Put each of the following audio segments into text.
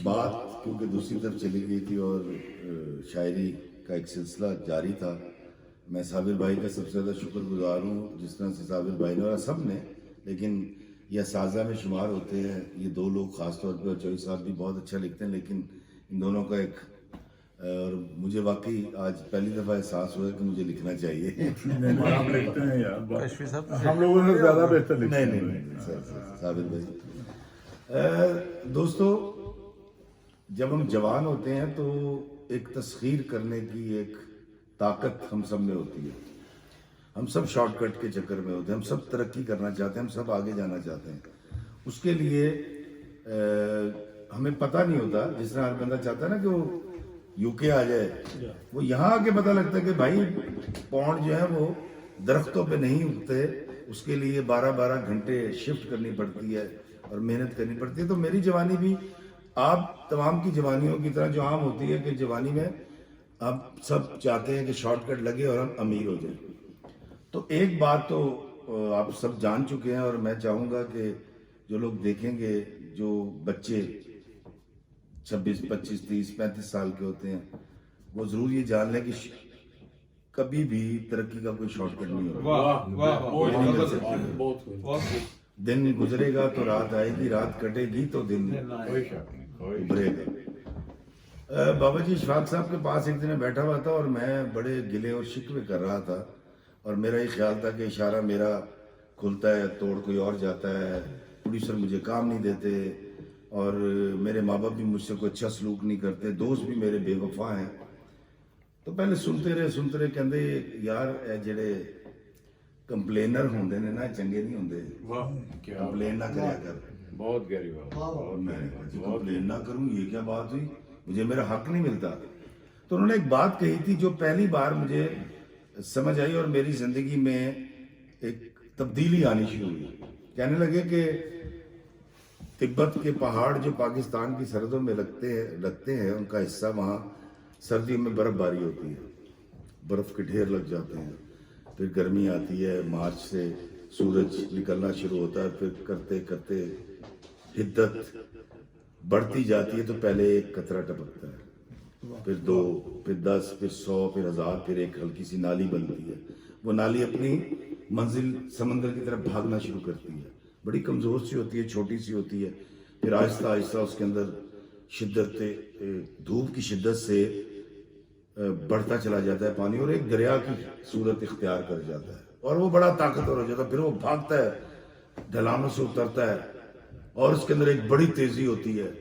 बात क्योंकि दूसरी तरफ चली गई थी और शायरी का एक सिलसिला जारी था। मैं साबिर भाई का सबसे ज़्यादा शुक्रगुजार हूँ, जिस तरह से साबिर भाई ने और सब ने, लेकिन यह साजा में शुमार होते हैं ये दो लोग ख़ास तौर पर। चौधरी साहब भी बहुत अच्छा लिखते हैं, लेकिन इन दोनों का एक और मुझे वाकई आज पहली दफ़ा एहसास हुआ कि मुझे लिखना चाहिए। आप लिखते हैं यार, कश्मीर साहब हम लोगों से ज़्यादा बेहतर लिखते हैं। नहीं सर साबिर भाई। दोस्तों, जब हम जवान होते हैं तो एक तस्खीर करने की एक ताकत हम सब में होती है। हम सब शॉर्टकट के चक्कर में होते हैं, हम सब तरक्की करना चाहते हैं, हम सब आगे जाना चाहते हैं। उसके लिए हमें पता नहीं होता, जिस तरह हर बंदा चाहता है ना कि वो यूके आ जाए, वो यहाँ आके पता लगता है कि भाई पौंड जो है वो दरख्तों पे नहीं उगते, उसके लिए 12-12 घंटे शिफ्ट करनी पड़ती है और मेहनत करनी पड़ती है। तो मेरी जवानी भी आप तमाम की जवानियों की तरह जो आम होती है कि जवानी में आप सब चाहते हैं कि शॉर्टकट लगे और हम अमीर हो जाए। तो एक बात तो आप सब जान चुके हैं और मैं चाहूँगा कि जो लोग देखेंगे, जो बच्चे 26, 25, 30, 35 साल के होते हैं, वो ज़रूर ये जान लें कि कभी भी तरक्की का कोई शॉर्टकट नहीं होगा। दिन गुजरेगा तो रात आएगी, रात कटेगी तो दिन उभरेगा। बाबा जी इशफाक साहब के पास एक दिन मैं बैठा हुआ था और मैं बड़े गिले और शिकवे कर रहा था और मेरा ये ख्याल था कि इशारा मेरा खुलता है, तोड़ कोई और जाता है, प्रोड्यूसर मुझे काम नहीं देते और मेरे माँ बाप भी मुझसे कोई अच्छा सलूक नहीं करते, दोस्त भी मेरे बेवफा हैं। तो पहले सुनते रहे कहते यार जेड़े कंप्लेनर होंदे ने ना चंगे नहीं होंदे, कंप्लेन ना कराया कर। बहुत गहरी बात। और मैं कंप्लेन ना करूं, ये क्या बात हुई, मुझे मेरा हक नहीं मिलता। तो उन्होंने एक बात कही थी जो पहली बार मुझे समझ आई और मेरी जिंदगी में एक तब्दीली आनी शुरू हुई। कहने लगे कि तिब्बत के पहाड़ जो पाकिस्तान की सरहदों में लगते हैं उनका हिस्सा, वहाँ सर्दियों में बर्फबारी होती है, बर्फ के ढेर लग जाते हैं, फिर गर्मी आती है, मार्च से सूरज निकलना शुरू होता है, फिर करते करते हिद्दत बढ़ती जाती है। तो पहले एक कतरा टपकता है, फिर 2, फिर 10, फिर 100, फिर 1000, फिर एक हल्की सी नाली बनती है। वो नाली अपनी मंजिल समंदर की तरफ भागना शुरू करती है, बड़ी कमज़ोर सी होती है, छोटी सी होती है, फिर आहिस्ता आहिस्ता उसके अंदर शिद्दत धूप की शिद्दत से बढ़ता चला जाता है पानी और एक दरिया की सूरत इख्तियार कर जाता है और वो बड़ा ताकतवर हो जाता है। फिर वो भागता है, ढलानों से उतरता है और उसके अंदर एक बड़ी तेजी होती है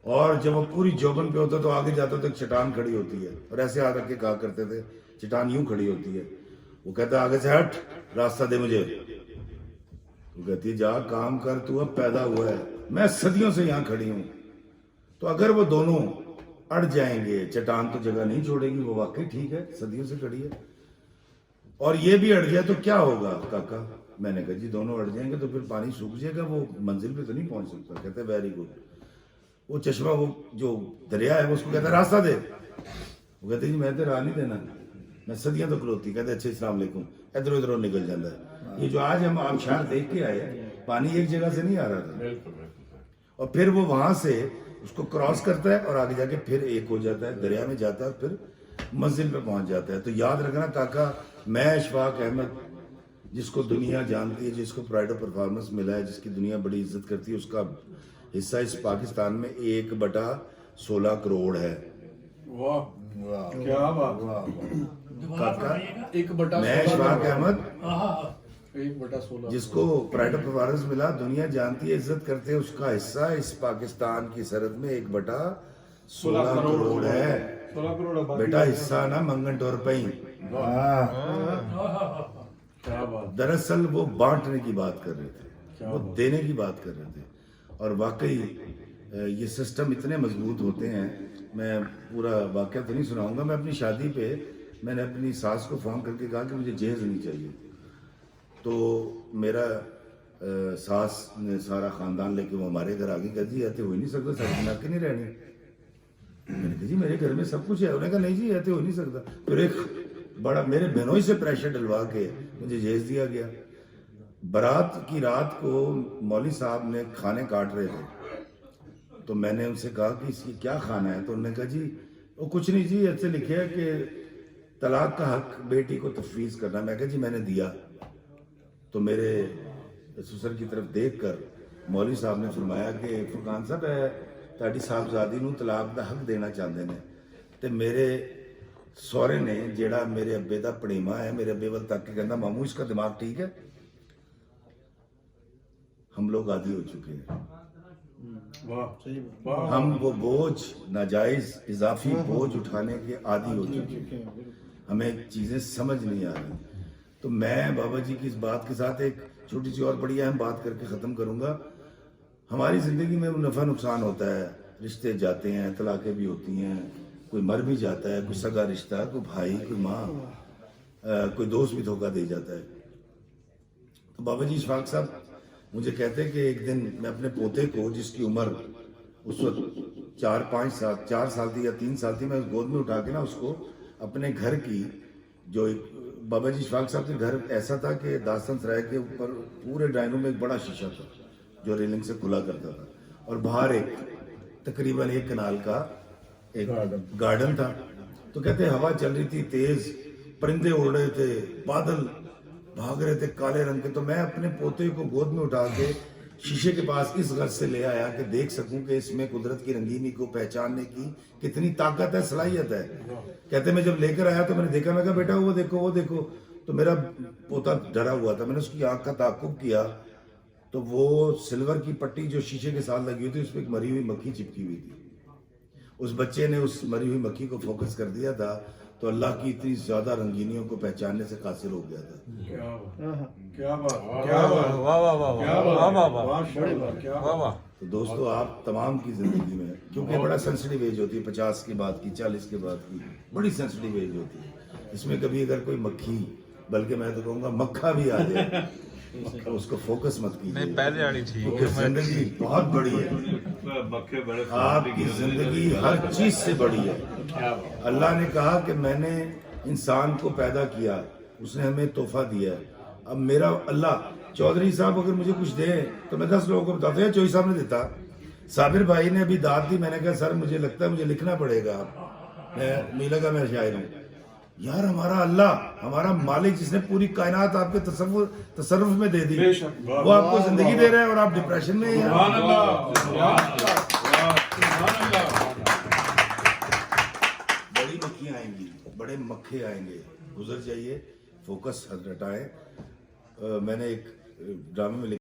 और जब वो पूरी जोबन पे होता है तो आगे जाता है तो एक चट्टान खड़ी होती है और ऐसे हाथ रख के कहा करते थे, चट्टान यूं खड़ी होती है। वो कहता है आगे से हट, रास्ता दे मुझे। वो कहती है जा काम कर, तू अब पैदा हुआ है, मैं सदियों से यहाँ खड़ी हूँ। तो अगर वो दोनों अड़ जाएंगे, चट्टान तो जगह नहीं छोड़ेगी, वो वाकई ठीक है, सदियों से खड़ी है, और ये भी अड़ जाए तो क्या होगा काका? मैंने कहा जी दोनों अड़ जाएंगे तो फिर पानी सूख जाएगा, वो मंजिल पे तो नहीं पहुंच सकता। कहते वेरी गुड। वो चश्मा, वो जो दरिया है, वो उसको कहता है रास्ता दे। वो कहते जी मैं तो राह नहीं देना, मैं सदियां तो खलोती। कहते अच्छे अस्सलाम वालेकुम, इधरों इधरों निकल जाता है। ये जो आज हम आबशार देख के आए, पानी एक जगह से नहीं आ रहा था और फिर वो वहां से उसको क्रॉस करता है और आगे जाके फिर एक हो जाता है, दरिया में जाता है, फिर मंजिल पे पहुंच जाता है। तो याद रखना काका, मैं इशफाक अहमद, जिसको दुनिया जानती है, जिसको प्राइड ऑफ परफॉर्मेंस मिला है, जिसकी दुनिया बड़ी इज्जत करती है, उसका हिस्सा इस पाकिस्तान में 1/16 करोड़ है। वाह क्या बात। काका, 1/16 मैं इशफाक अहमद, 1/16 जिसको प्राइड ऑफ परफॉर्मेंस मिला, दुनिया जानती है, इज्जत करते हैं, उसका हिस्सा इस पाकिस्तान की सरहद में 1/16 करोड़ है। 16 करोड़ बेटा हिस्सा ना मंगन टोर पई। क्या बात। दरअसल वो बांटने की बात कर रहे थे, वो देने की बात कर रहे थे और वाकई ये सिस्टम इतने मजबूत होते हैं। मैं पूरा वाकया तो नहीं सुनाऊंगा। मैं अपनी शादी पे मैंने अपनी सास को फ़ोन करके कहा कि मुझे जहेज नहीं चाहिए, तो मेरा सास ने सारा ख़ानदान लेके वो हमारे घर आ गई। कहा जी ऐसे हो ही नहीं सकता, सारी बना के नहीं रहनी। मैंने कहा जी मेरे घर में सब कुछ है। उन्होंने कहा नहीं जी ऐसे हो नहीं सकता। फिर एक बड़ा मेरे बहनों से प्रेशर डलवा के मुझे जहेज दिया गया। बारात की रात को मौलवी साहब ने खाने काट रहे थे, तो मैंने उनसे कहा कि इसकी क्या खाना है, तो उन्होंने कहा जी वो कुछ नहीं जी, ऐसे लिखे है कि तलाक का हक बेटी को तफवीज़ करना। मैं कहा जी मैंने दिया। तो मेरे ससुर की तरफ देख कर मौलवी साहब ने फरमाया कि फुरकान साहब है ਤੁਹਾਡੀ ਸਾਹਿਬਜ਼ਾਦੀ ਨੂੰ ਤਲਾਕ ਦਾ ਹੱਕ ਦੇਣਾ ਚਾਹੁੰਦੇ ਨੇ। ਤੇ ਮੇਰੇ ਸਹੁਰੇ ਨੇ ਜਿਹੜਾ ਮੇਰੇ ਅੱਬੇ ਦਾ ਪਣੀਮਾ ਹੈ, ਮੇਰੇ ਅੱਬੇ ਵੱਲ ਤੱਕ ਕੇ ਕਹਿੰਦਾ ਮਾਮੂ इसका दिमाग ठीक है। हम लोग आदी हो चुके हैं, वाह वाह हम वो बोझ नाजायज इजाफी बोझ उठाने के आदी हो चुके हैं, हमें चीज़ें समझ नहीं आ रही। तो मैं बाबा जी की इस बात के साथ एक छोटी सी और बड़ी अहम बात करके ख़त्म करूँगा। हमारी ज़िंदगी में नफ़ा नुकसान होता है, रिश्ते जाते हैं, तलाक़ें भी होती हैं, कोई मर भी जाता है, कोई सगा रिश्ता, कोई भाई, कोई माँ, कोई दोस्त भी धोखा दे जाता है। तो बाबा जी इशफाक साहब मुझे कहते हैं कि एक दिन मैं अपने पोते को, जिसकी उम्र उस वक्त 4 साल थी या 3 साल थी, मैं उस गोद में उठा के ना उसको अपने घर की जो एक बाबा जी इशफाक साहब के घर ऐसा था कि दास्तान सराय के ऊपर पूरे ड्राइंग रूम में एक बड़ा शीशा था जो रेलिंग से खुला करता था, और बाहर एक तकरीबन 1 कनाल का एक गार्डन था। तो कहते हवा चल रही थी तेज, परिंदे उड़ रहे थे, बादल भाग रहे थे काले रंग के। तो मैं अपने पोते को गोद में उठा के शीशे के पास इस गर्ज से ले आया कि देख सकूं कि इसमें कुदरत की रंगीनी को पहचानने की कितनी ताकत है, सलाहियत है। कहते मैं जब लेकर आया तो मैंने देखा, मैं कहा बेटा वो देखो वो देखो। तो मेरा पोता डरा हुआ था, मैंने उसकी आंख का ताक़ुब किया तो वो सिल्वर की पट्टी जो शीशे के साथ लगी हुई थी, उसमें एक मरी हुई मक्खी चिपकी हुई थी। उस बच्चे ने उस मरी हुई मक्खी को फोकस कर दिया था, तो अल्लाह की इतनी ज्यादा रंगीनियों को पहचानने से कासिर हो गया था। क्या बात क्या बात क्या बात, वाह वाह वाह क्या वाह वाह वाह वाह माशाअल्लाह क्या वाह वाह। तो दोस्तों आप तमाम की जिंदगी में, क्योंकि बड़ा सेंसिटिव एज होती है, 50 के बाद की, 40 के बाद की, बड़ी सेंसिटिव एज होती है। इसमें कभी अगर कोई मक्खी, बल्कि मैं तो कहूँगा मक्खा भी आ जाए तो उसको फोकस मत कीजिए। नहीं पहले वाली ठीक क्योंकि जिंदगी बहुत बड़ी है, मक्खे बड़े आपकी जिंदगी हर चीज से बड़ी है। क्या बात अल्लाह ने कहा कि मैंने इंसान को पैदा किया, उसने हमें तोहफा दिया है। अब मेरा अल्लाह, चौधरी साहब अगर मुझे कुछ दे तो मैं 10 लोगों को बताता हूँ, चौधरी साहब ने देता। साबिर भाई ने अभी दाद दी, मैंने कहा सर मुझे लगता है मुझे लिखना पड़ेगा, मैं मीला का मैं शायर हूँ। यार हमारा अल्लाह, हमारा मालिक जिसने पूरी कायनात आपके तसर्रुफ में दे दी, बेशक, वो आपको जिंदगी दे रहा है और आप डिप्रेशन में हैं। सुभान अल्लाह सुभान अल्लाह सुभान अल्लाह। बड़ी मक्खियां आएंगी, बड़े मक्खे आएंगे, गुजर जाइए, फोकस हटाएं। मैंने एक ड्रामे में